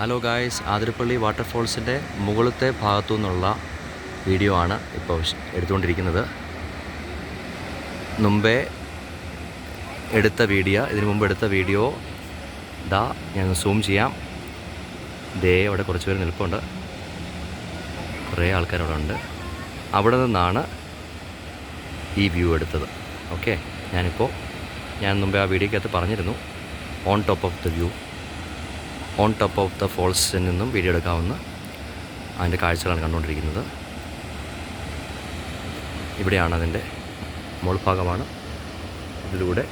Hello guys, Athirappilly വാട്ടർഫോൾസിൻ്റെ മുകളിലത്തെ ഭാഗത്തു നിന്നുള്ള വീഡിയോ ആണ് ഇപ്പോൾ എടുത്തുകൊണ്ടിരിക്കുന്നത്. മുമ്പേ എടുത്ത വീഡിയോ, ഇതിനു മുമ്പ് എടുത്ത വീഡിയോ ഞാൻ സൂം ചെയ്യാം. അവിടെ കുറച്ച് പേര് നിൽപ്പുണ്ട്, കുറേ ആൾക്കാരവിടെ ഉണ്ട്. അവിടെ നിന്നാണ് ഈ വ്യൂ എടുത്തത്. ഓക്കെ, ഞാൻ മുമ്പേ ആ വീഡിയോക്കകത്ത് പറഞ്ഞിരുന്നു, ഓൺ ടോപ്പ് ഓഫ് ദ ഫോൾസിൽ നിന്നും വീഡിയോ എടുക്കാവുന്ന അതിൻ്റെ കാഴ്ചകളാണ് കണ്ടുകൊണ്ടിരിക്കുന്നത്. ഇവിടെയാണ് അതിൻ്റെ മുകൾഭാഗമാണ്. ഇതിലൂടെ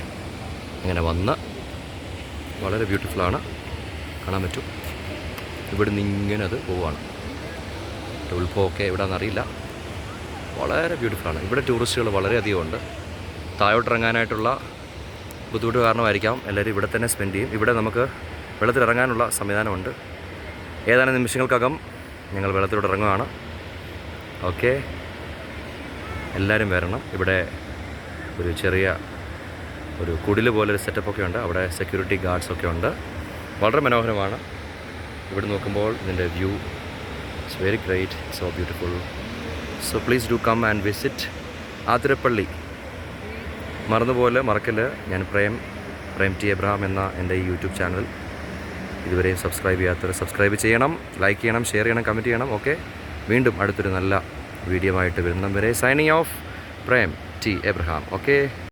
ഇങ്ങനെ വന്ന് വളരെ ബ്യൂട്ടിഫുള്ളാണ്, കാണാൻ പറ്റും. ഇവിടെ നിന്ന് ഇങ്ങനെ അത് പോവുകയാണ്. ഉത്ഭവമൊക്കെ എവിടെയാണെന്നറിയില്ല, വളരെ ബ്യൂട്ടിഫുള്ളാണ്. ഇവിടെ ടൂറിസ്റ്റുകൾ വളരെയധികം ഉണ്ട്. താഴോട്ടിറങ്ങാനായിട്ടുള്ള ബുദ്ധിമുട്ട് കാരണമായിരിക്കാം എല്ലാവരും ഇവിടെ തന്നെ സ്പെൻഡ് ചെയ്യും. ഇവിടെ നമുക്ക് വെള്ളത്തിലിറങ്ങാനുള്ള സംവിധാനമുണ്ട്. ഏതാനും നിമിഷങ്ങൾക്കകം ഞങ്ങൾ വെള്ളത്തിലൂടെ ഇറങ്ങുകയാണ്. ഓക്കെ, എല്ലാവരും വരണം. ഇവിടെ ഒരു ചെറിയ കുടിൽ പോലൊരു സെറ്റപ്പൊക്കെ ഉണ്ട്. അവിടെ സെക്യൂരിറ്റി ഗാർഡ്സൊക്കെ ഉണ്ട്. വളരെ മനോഹരമാണ്. ഇവിടെ നോക്കുമ്പോൾ ഇതിൻ്റെ view it's very great, so beautiful. So please do come and visit Athirappilly. മറക്കല്, ഞാൻ പ്രേം ടി എബ്രഹാം എന്ന എൻ്റെ ഈ യൂട്യൂബ് ചാനൽ ഇതുവരെയും സബ്സ്ക്രൈബ് ചെയ്യാത്തവർ സബ്സ്ക്രൈബ് ചെയ്യണം, ലൈക്ക് ചെയ്യണം, ഷെയർ ചെയ്യണം, കമൻറ്റ് ചെയ്യണം. ഓക്കെ, വീണ്ടും അടുത്തൊരു നല്ല വീഡിയോ ആയിട്ട് വരുന്നവരെ signing off, Prem T Abraham. Okay.